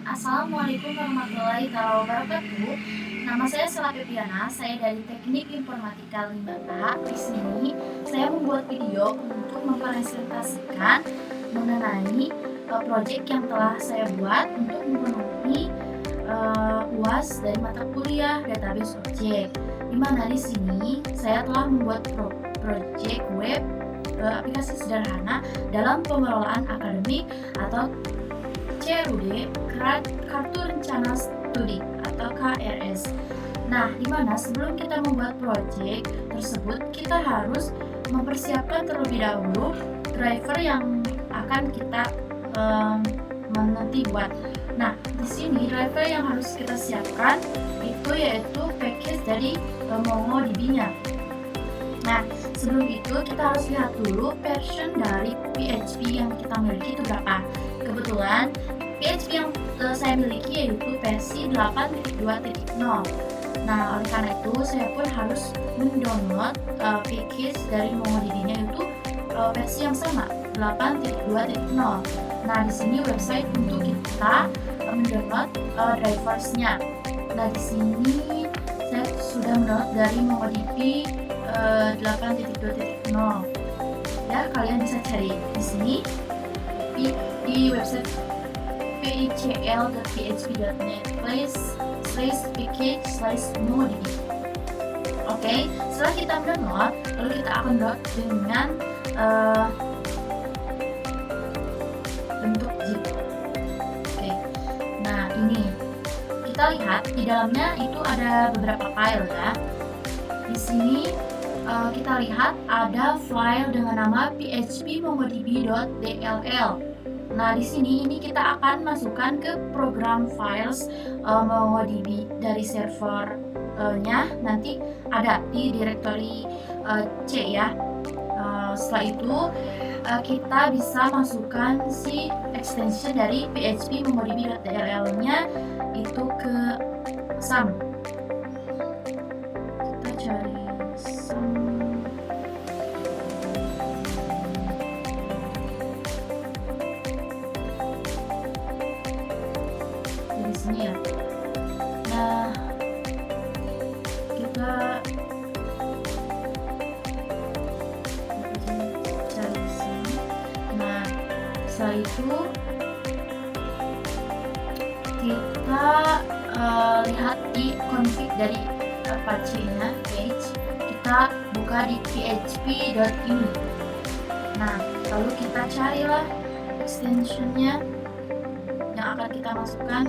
Assalamualaikum warahmatullahi wabarakatuh. Nama saya Sela Febriana, saya dari Teknik Informatika 5A. Di sini saya membuat video untuk mempresentasikan mengenai proyek yang telah saya buat untuk memenuhi UAS dari mata kuliah database objek. Di mana di sini saya telah membuat proyek web aplikasi sederhana dalam pengelolaan akademik atau CRUD, Kartu Rencana Studi atau KRS. Nah, di mana sebelum kita membuat proyek tersebut, kita harus mempersiapkan terlebih dahulu driver yang akan kita nanti buat. Nah, di sini driver yang harus kita siapkan itu yaitu package dari MongoDB-nya. Nah, sebelum itu kita harus lihat dulu version dari PHP yang kita miliki itu berapa. Kebetulan PHP yang saya miliki yaitu versi 8.2.0. Nah, oleh karena itu saya pun harus mendownload package dari MongoDB-nya itu versi yang sama 8.2.0. Nah, di sini website untuk kita mendownload drivers-nya. Nah, di sini saya sudah mendownload dari MongoDB 8.2.0. Ya, kalian bisa cari di sini di website picl.php.net/package/MongoDB. Oke, setelah kita mendownload, lalu kita akan download dengan bentuk zip. Oke, nah ini kita lihat di dalamnya itu ada beberapa file ya. Di sini kita lihat ada file dengan nama php.mongodb.dll. Nah, di sini ini kita akan masukkan ke program files MongoDB dari servernya nanti ada di directory C ya. Setelah itu kita bisa masukkan si extension dari php.mongodb.dll-nya itu ke SAM. Kita cari SAM. Di sini ya. Nah, kita cari sini. Nah, setelah itu kita lihat di config dari Apache-nya page, kita buka di php.ini. Nah, lalu kita carilah extensionnya yang akan kita masukkan.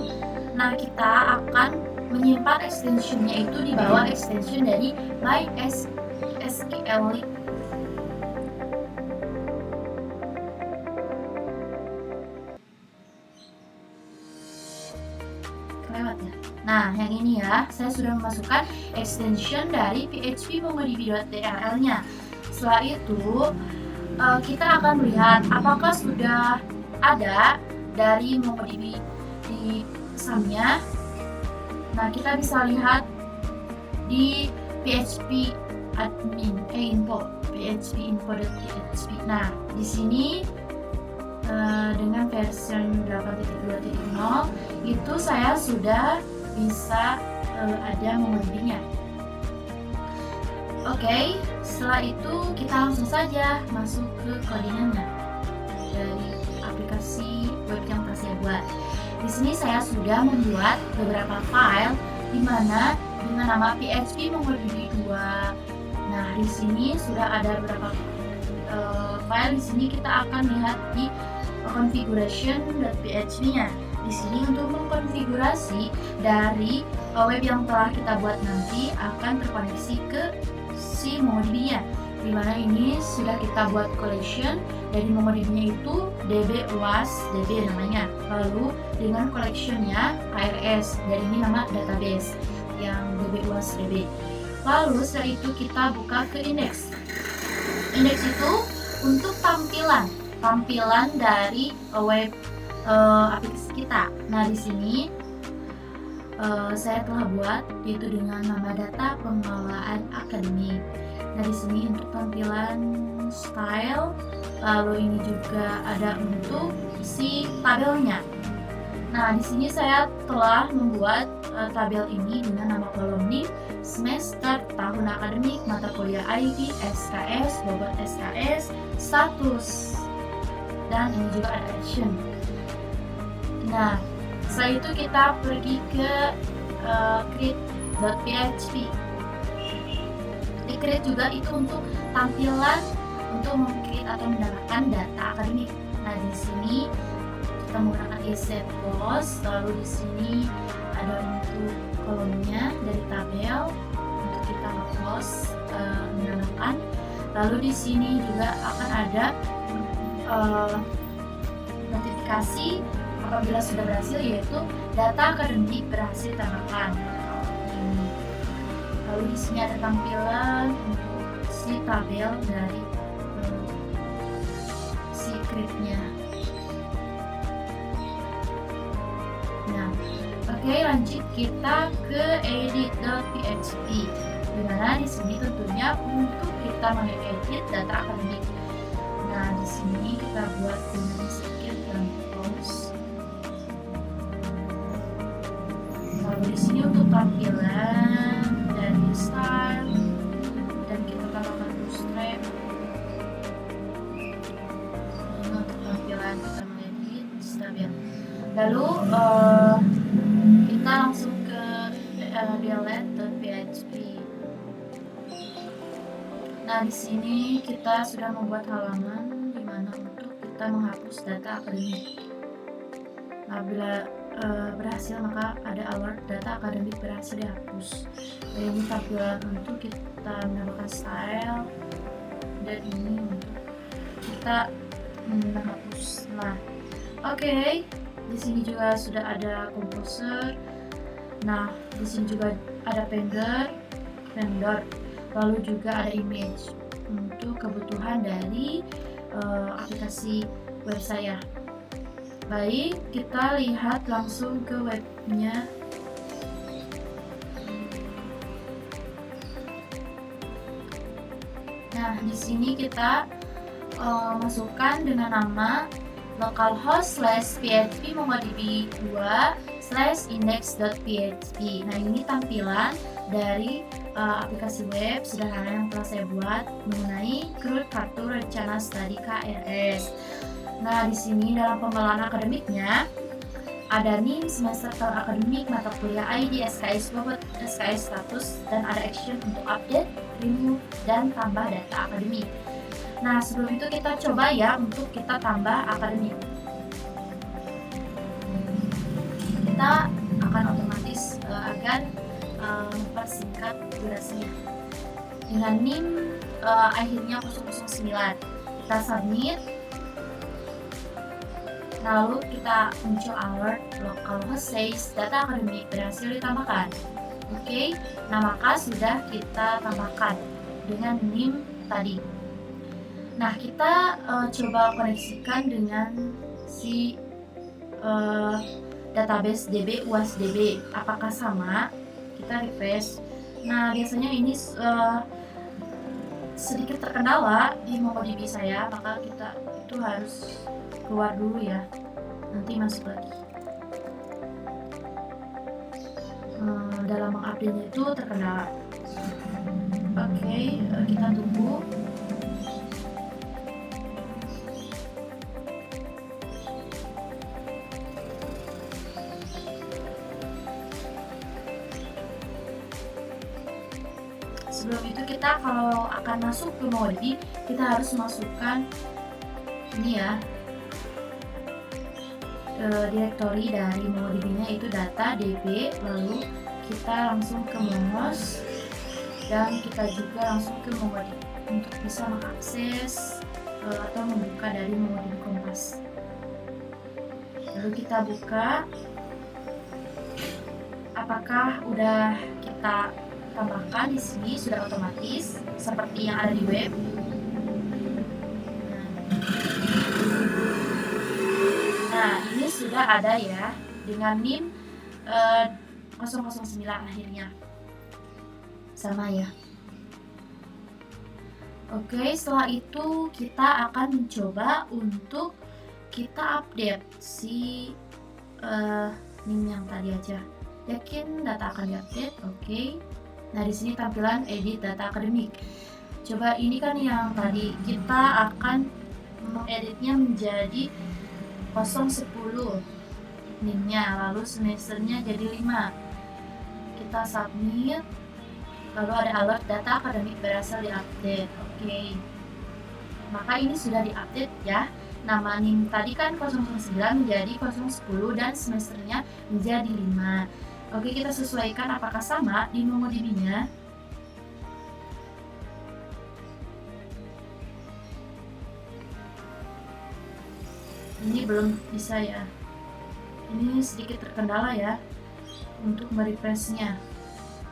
Nah, kita akan menyimpan extensionnya itu di bawah extension dari MySQL. Kelewat ya. Nah, yang ini ya, saya sudah memasukkan extension dari php.mongodb.dll-nya. Setelah itu, kita akan melihat apakah sudah ada dari MongoDB di SAM-nya. Nah, kita bisa lihat di php admin info php.info.php. Nah, di sini dengan version 8.2.0 itu saya sudah bisa ada MongoDB-nya. Oke, setelah itu kita langsung saja masuk ke codingannya dari aplikasi web yang telah saya buat. Di sini saya sudah membuat beberapa file di mana dengan nama php MongoDB 2. Nah, di sini sudah ada beberapa file. Di sini kita akan lihat di configuration.php-nya. Di sini untuk mengkonfigurasi dari web yang telah kita buat nanti akan terkoneksi ke si MongoDB-nya. Di mana ini sudah kita buat collection dari MongoDB-nya itu DB UAS DB namanya. Lalu dengan collection-nya KRS, dan ini nama database yang DB UAS DB. Lalu setelah itu kita buka ke index. Index itu untuk tampilan dari web aplikasi kita. Nah, di sini saya telah buat yaitu dengan nama data pengelolaan akademik. Nah, di sini untuk tampilan style, lalu ini juga ada untuk si tabelnya. Nah, di sini saya telah membuat tabel ini dengan nama kolom NIM, semester, tahun akademik, mata kuliah ID, SKS, bobot SKS, status, dan ini juga ada action. Nah, setelah itu kita pergi ke create.php. Di create juga itu untuk tampilan untuk meng-create atau menambahkan data akademik. Nah, di sini kita menggunakan insert post, lalu di sini ada untuk kolomnya dari tabel untuk kita nge-close menambahkan. Lalu di sini juga akan ada notifikasi apabila sudah berhasil, yaitu data akademik berhasil ditambahkan. Lalu di sini ada tampilan untuk si tabel dari si create-nya. Nah, oke, lanjut kita ke edit.php. Dimana di sini tentunya untuk kita mengedit data akademik. Nah, di sini kita buat dengan sedikit dan close. Lalu di sini untuk tampilan dari style dan kita tambahkan bootstrap. Ini untuk tampilan kita mengedit stabil. Lalu kita langsung ke delete.php. Nah, di sini kita sudah membuat halaman di mana untuk kita menghapus data akademik. Nah, bila berhasil maka ada alert data akademik berhasil dihapus. Dan ini tampilan untuk kita menambahkan style, dan ini untuk kita menghapus. Nah, oke. Di sini juga sudah ada composer. Nah, di sini juga ada vendor, lalu juga ada image untuk kebutuhan dari aplikasi web saya. Baik, kita lihat langsung ke webnya. Nah, di sini kita masukkan dengan nama localhost/php mongodb 2/index.php. Nah, ini tampilan dari aplikasi web sederhana yang telah saya buat mengenai kartu rencana studi KRS. Nah, di sini dalam pengelolaan akademiknya ada NIM, semester, tahun akademik, mata kuliah ID, SKS, bobot, SKS, status, dan ada action untuk update, remove, dan tambah data akademik. Nah, sebelum itu kita coba ya untuk kita tambah akademik. Kita akan otomatis agar mempersingkat durasinya dengan NIM akhirnya 009. Kita submit. Lalu kita muncul alert localhost says data akademik berhasil ditambahkan. Oke, nah maka sudah kita tambahkan dengan NIM tadi. Nah, kita coba koneksikan dengan si database DB UASDB. Apakah sama? Kita refresh. Nah, biasanya ini sedikit terkendala di MongoDB saya, maka kita itu harus keluar dulu ya, nanti masuk lagi. Dalam mengupdate itu terkendala. Oke, kita tunggu. Sebelum itu kita kalau akan masuk ke MongoDB, kita harus masukkan ini ya, direktori dari MongoDB-nya itu data db, lalu kita langsung ke Mongos dan kita juga langsung ke MongoDB untuk bisa mengakses atau membuka dari MongoDB Kompas. Lalu kita buka, apakah udah kita tambahkan di sini sudah otomatis seperti yang ada di web. Nah, ini sudah ada ya dengan NIM 009 akhirnya. Sama ya. Oke, setelah itu kita akan mencoba untuk kita update si NIM yang tadi aja. Yakin data akan diupdate? Oke. Nah, di sini tampilan edit data akademik. Coba ini kan yang tadi kita akan mengeditnya menjadi 010 NIM-nya, lalu semesternya jadi 5. Kita submit, lalu ada alert data akademik berhasil diupdate. Oke. Maka ini sudah diupdate ya. Nama NIM tadi kan 009 menjadi 010 dan semesternya menjadi 5. Oke, kita sesuaikan apakah sama di MongoDB-nya. Ini belum bisa ya. Ini sedikit terkendala ya untuk merefreshnya.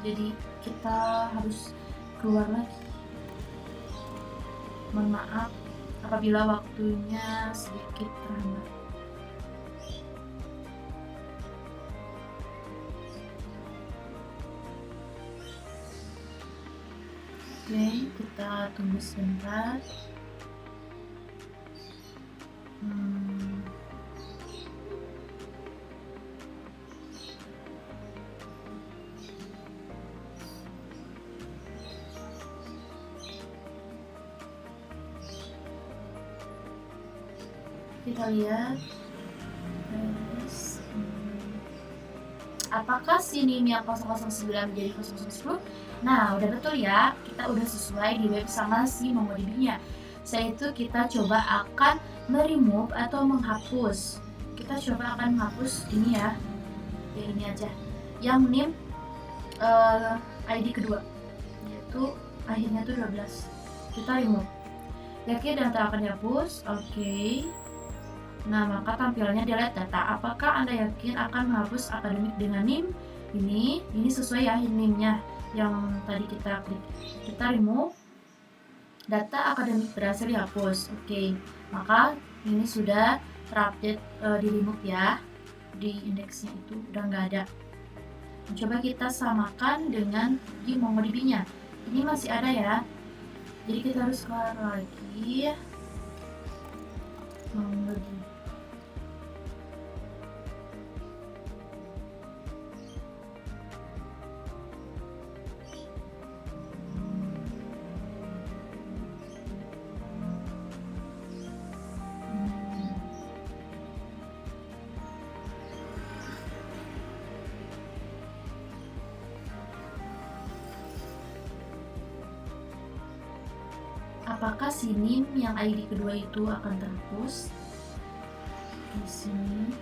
Jadi kita harus keluar lagi. Mohon maaf apabila waktunya sedikit terhambat. Oke, kita tunggu sebentar. Kita lihat apakah si NIM yang 009 menjadi 010. Nah, udah betul ya, kita udah sesuai di web sama si MongoDB-nya. Setelah itu kita coba akan meremove atau menghapus. Kita coba akan menghapus ini ya, yang ini aja, yang NIM ID kedua, yaitu akhirnya tuh 12. Kita remove. Yakin data akan dihapus? Oke. Nah, maka tampilannya delete data. Apakah Anda yakin akan menghapus akademik dengan NIM ini? Ini sesuai ya NIM-nya yang tadi kita klik. Kita remove. Data akademik berhasil dihapus. Oke. Maka ini sudah terupdate di remove ya. Di indeksnya itu udah nggak ada. Coba kita samakan dengan di MongoDB-nya. Ini masih ada ya. Jadi kita harus keluar lagi. MongoDB. Apakah si NIM yang ID kedua itu akan terhapus? Di sini.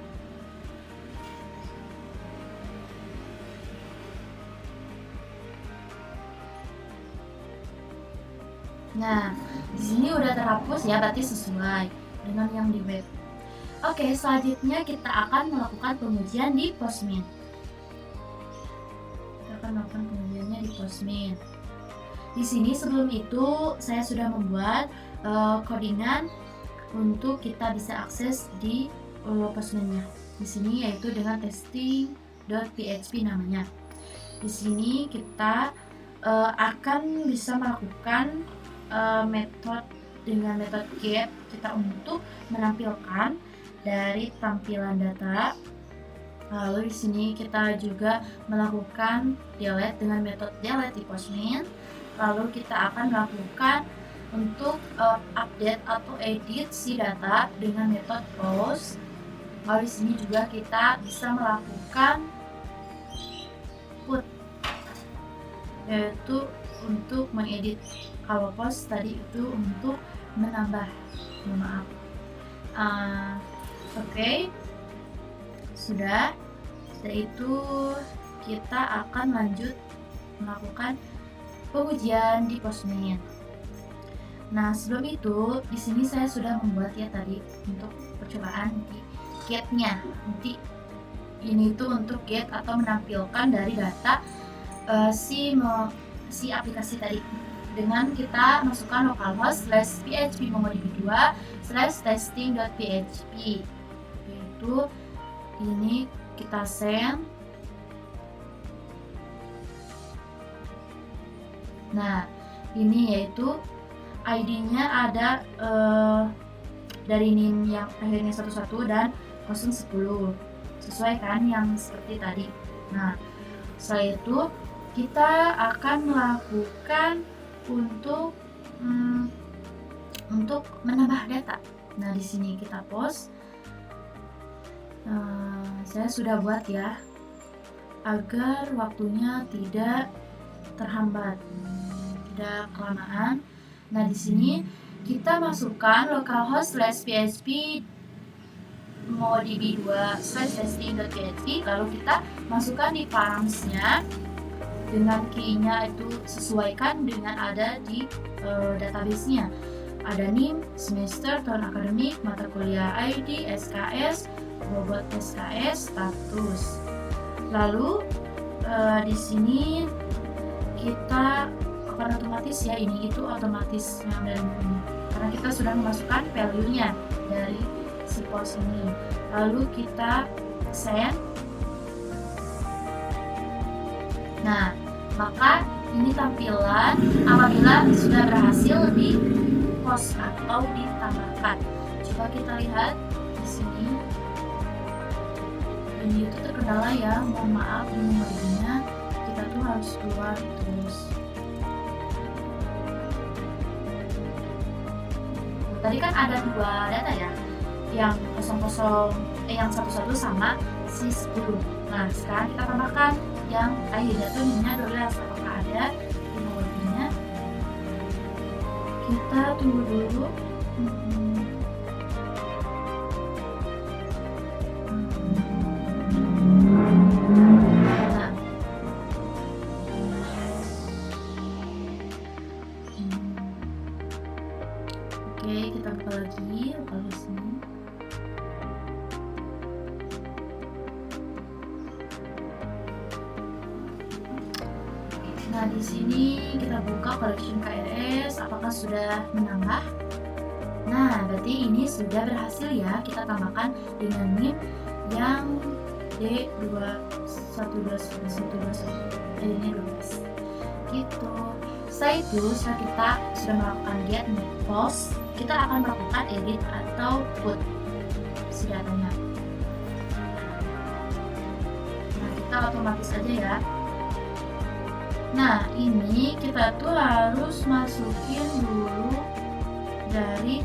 Nah, di sini udah terhapus ya, berarti sesuai dengan yang di web. Oke, selanjutnya kita akan melakukan pengujian di Postmin. Kita akan melakukan pengujiannya di Postmin. Di sini sebelum itu saya sudah membuat codingan untuk kita bisa akses di Postman-nya. Di sini yaitu dengan testing.php namanya. Di sini kita akan bisa melakukan metode dengan metode get kita untuk menampilkan dari tampilan data. Lalu di sini kita juga melakukan delete dengan metode delete di Postman. Lalu kita akan melakukan untuk update atau edit si data dengan metode post. Lalu di sini juga kita bisa melakukan put, yaitu untuk mengedit. Kalau post tadi itu untuk menambah. Maaf. Oke. Sudah. Setelah itu kita akan lanjut melakukan pengujian di Postman. Nah, sebelum itu di sini saya sudah membuat ya tadi untuk percobaan di get-nya. Nanti ini tuh untuk get atau menampilkan dari data si aplikasi tadi dengan kita masukkan localhost /php MongoDB 2 /testing.php. Yaitu ini kita send. Nah, ini yaitu ID-nya ada dari NIM yang akhirnya 11 dan 010. sesuai kan yang seperti tadi. Nah, setelah itu kita akan melakukan untuk menambah data. Nah, di sini kita post. Saya sudah buat ya, agar waktunya tidak terhambat, tidak kelamaan. Nah, di sini kita masukkan localhost/php modb2/testing.php, lalu kita masukkan di params-nya dengan key-nya itu sesuaikan dengan ada di database-nya. Ada NIM, semester, tahun akademik, mata kuliah ID, SKS, bobot SKS, status. Lalu di sini kita akan otomatis ya, ini itu otomatis yang dari ini karena kita sudah memasukkan value-nya dari si post ini. Lalu kita send. Nah, maka ini tampilan apabila sudah berhasil di post atau ditambahkan. Coba kita lihat di sini. Ini itu terkendala ya, mohon maaf di memorinya kita tuh harus keluar terus. Tadi kan ada dua data ya, yang 11 sama si 10. Nah, sekarang kita tambahkan yang ID datanya adalah apakah ada di memorinya. Kita tunggu dulu. Oke, kita buka lagi localhost-nya. Nah, di sini kita buka collection KRS, apakah sudah menambah? Nah, berarti ini sudah berhasil ya, kita tambahkan dengan NIM yang D2121121 ini 12 gitu. Setelah itu, setelah kita sudah melakukan get post, kita akan melakukan edit atau put si datanya. Nah, kita otomatis aja ya. Nah, ini kita tuh harus masukin dulu dari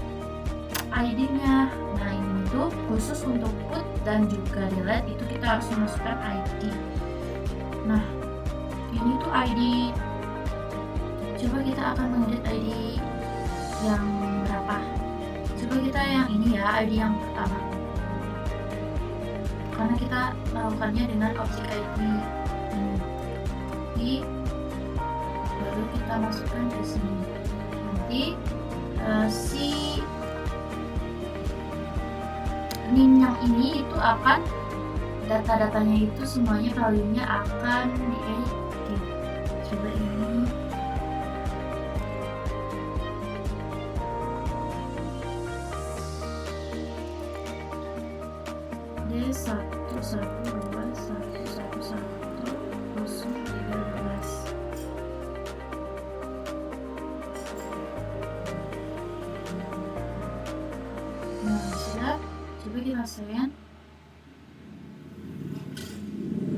ID-nya. Nah, ini tuh khusus untuk put dan juga delete, itu kita harus memasukkan ID. Nah, ini tuh ID. Coba kita akan mengedit ID yang berapa? Coba kita yang ini ya, ID yang pertama. Karena kita melakukannya dengan objek ID ini. Baru kita masukkan ke sini. Nanti si NIM yang ini itu akan data-datanya itu semuanya value-nya akan diedit. Coba ini. D11211113. Nah, sudah. Coba kita send.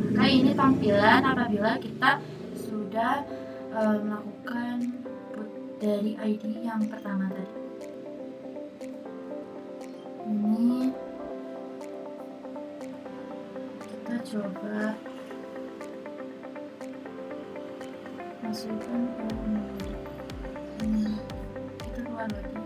Maka ini tampilan apabila kita sudah melakukan put dari ID yang pertama tadi. Ini kita coba masukkan ke ini. Kita keluar lagi.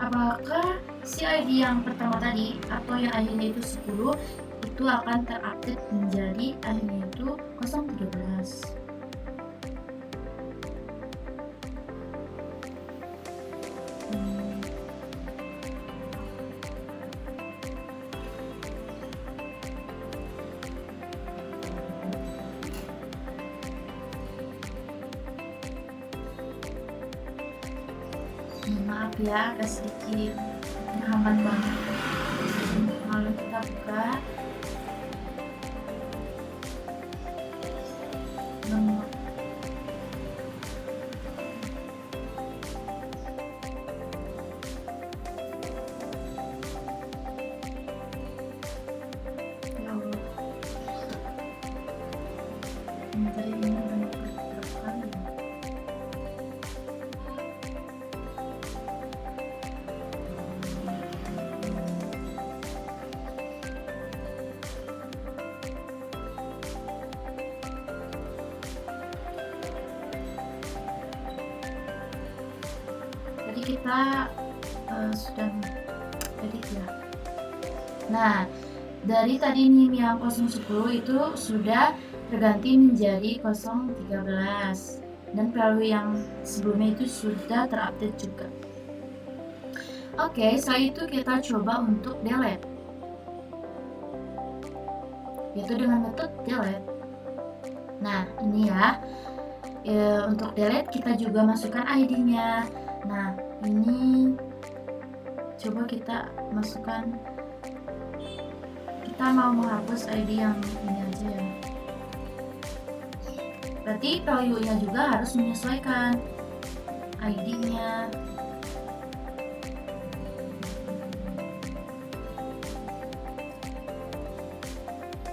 Apakah si ID yang pertama tadi atau yang akhirnya itu 10 itu akan terupdate menjadi akhirnya itu 013. Maaf ya, agak sedikit menghambat banget. Lalu kita buka. kita sudah edit ya. Nah, dari tadi NIM yang 010 itu sudah terganti menjadi 013 dan value yang sebelumnya itu sudah terupdate juga. Oke, setelah itu kita coba untuk delete, yaitu dengan metode delete. Nah, ini ya, untuk delete kita juga masukkan ID-nya. Nah, ini coba kita masukkan, kita mau menghapus ID yang ini aja ya. Berarti value-nya juga harus menyesuaikan ID-nya.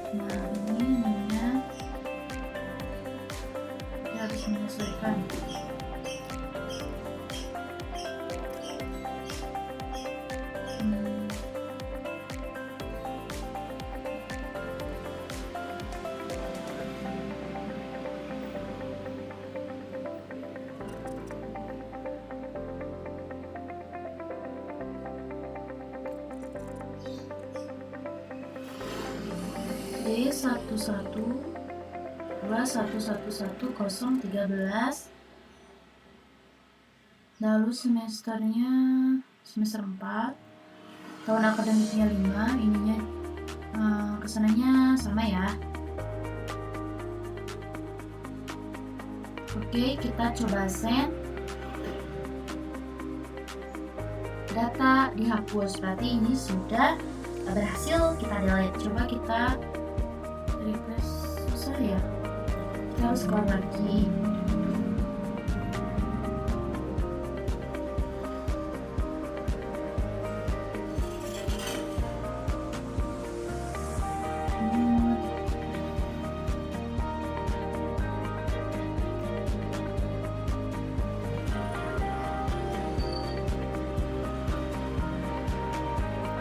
Nah, ini namanya kita harus menyesuaikan. D1121111013, lalu semesternya semester 4, tahun akademiknya 5, ininya kesananya sama ya. Oke, kita coba send. Data dihapus, berarti ini sudah berhasil kita delete. Coba kita refresh, susah ya, kita harus keluar lagi.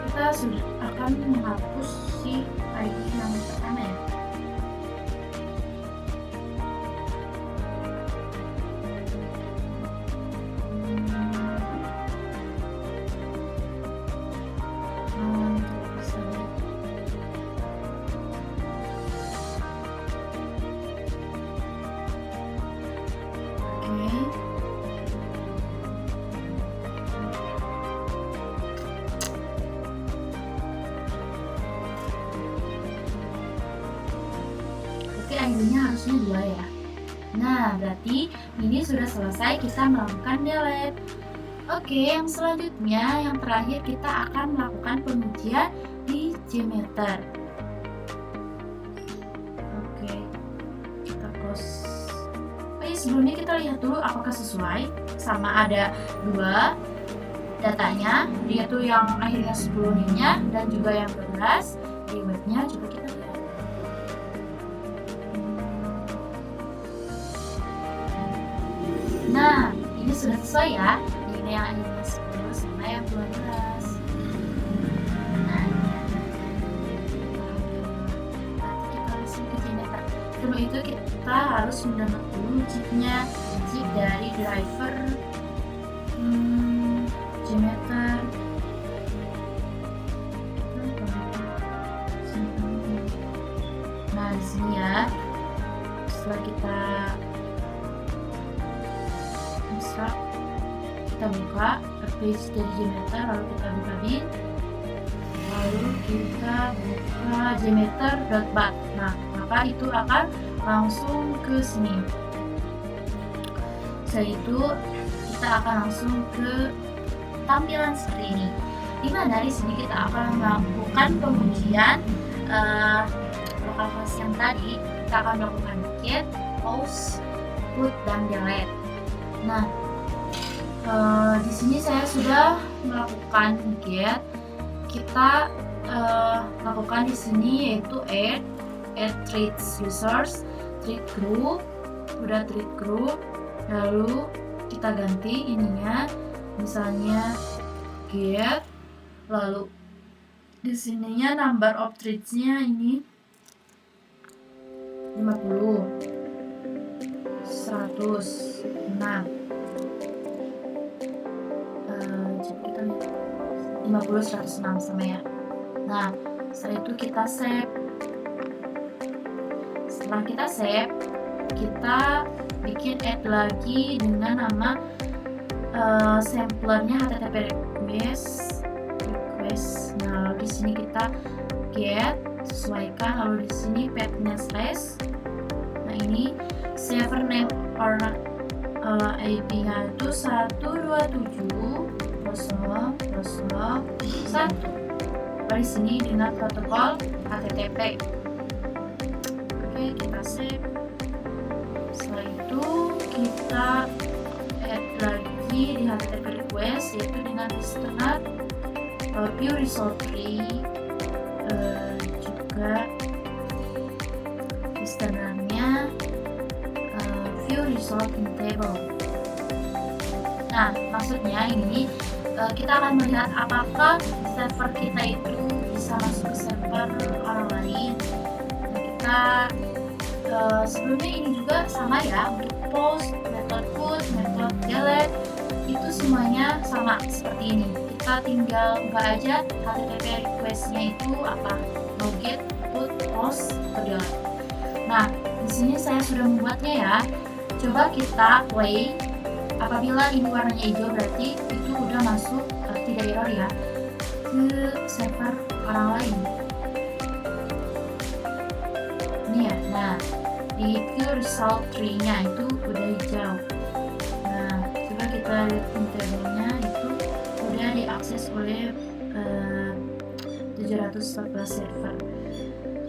Kita sudah akan menghapus si ID yang pertama ya. ID-nya harusnya 2 ya. Nah, berarti ini sudah selesai kita melakukan delete. Oke, yang selanjutnya, yang terakhir kita akan melakukan pengujian di Gmeter. Oke, kita close. Sebelumnya kita lihat dulu apakah sesuai. Sama, ada 2 datanya, yaitu yang akhirnya 10 NIM-nya dan juga yang 12 di webnya. Coba kita lihat. Nah, ini sudah sesuai ya. Ini yang akhirnya 10 sama yang 12. Nah, kita langsung ke Gmeter. Sebelum itu kita harus mendownload dulu zip-nya, zip dari driver Gmeter. Nah, di sini ya. Setelah kita buka page dari Gmeter, lalu kita buka bin, lalu kita buka gmeter.bat. Nah, maka itu akan langsung ke sini. Setelah itu kita akan langsung ke tampilan seperti ini, dimana di sini kita akan melakukan pengujian lokal host yang tadi. Kita akan melakukan get, pause, put, dan delete. Nah, di sini saya sudah melakukan get. Kita lakukan di sini yaitu add treats users, treat group, udah treat group, lalu kita ganti ininya, misalnya get, lalu di sininya number of treats-nya ini 50, 100, 6. kita lihat 50 106 sama ya. Nah, setelah itu kita save. Setelah kita save, kita bikin add lagi dengan nama samplernya http request. Nah, lalu di sini kita get, sesuaikan, lalu di sini pathnya slash. Nah, ini server name or IP-nya itu 127.0.0.1. Di sini dengan protokol HTTP. Oke, kita save. Setelah itu kita add lagi di HTTP request, yaitu dengan listener view result tree, juga listenernya view result in table. Nah, maksudnya ini kita akan melihat apakah server kita itu bisa masuk ke server orang lain. Nah, kita sebelumnya ini juga sama ya, untuk post, method put, method delete itu semuanya sama seperti ini. Kita tinggal buka aja HTTP request-nya itu apa, mau get, put, post, atau delete. Nah, di sini saya sudah membuatnya ya. Coba kita play. Apabila ini warnanya hijau berarti itu udah masuk, tidak error ya, ke server orang lain. Ini ya. Nah, di view result tree-nya itu udah hijau. Nah, coba kita lihat table-nya itu udah diakses oleh 714 server.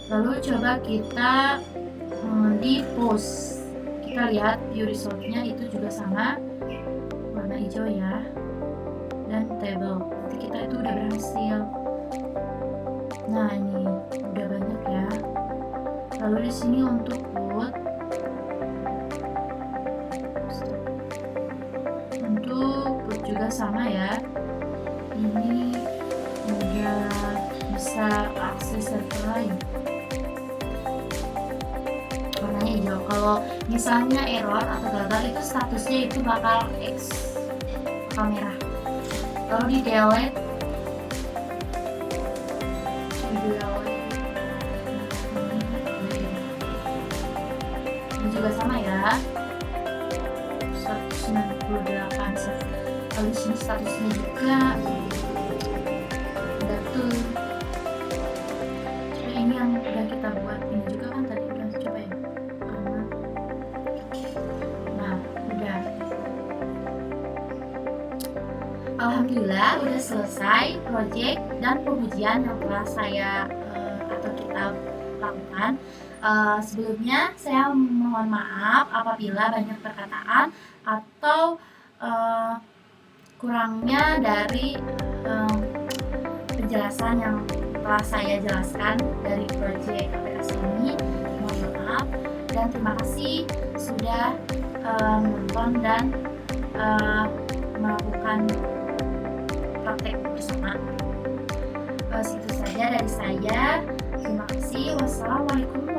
Lalu coba kita di post. Kita lihat view result-nya itu juga sama, warna hijau ya, dan table. Jadi kita itu udah berhasil. Nah, ini udah banyak ya. Lalu di sini untuk put juga sama ya. Ini udah bisa akses server lain. Warnanya hijau. Kalau misalnya error atau gagal itu statusnya itu bakal X, merah. Lalu di delete, ini juga sama ya, 198 server. Lalu di sini statusnya juga betul. Coba ini yang udah kita buat, ini juga kan tadi udah coba ya. Nah, udah. Alhamdulillah udah selesai project dan pengujian yang telah saya atau kita lakukan. Sebelumnya saya mohon maaf apabila banyak perkataan atau kurangnya dari penjelasan yang telah saya jelaskan dari project aplikasi ini. Mohon maaf dan terima kasih sudah menonton dan melakukan praktek bersama. Segitu saja dari saya. Terima kasih. Wassalamualaikum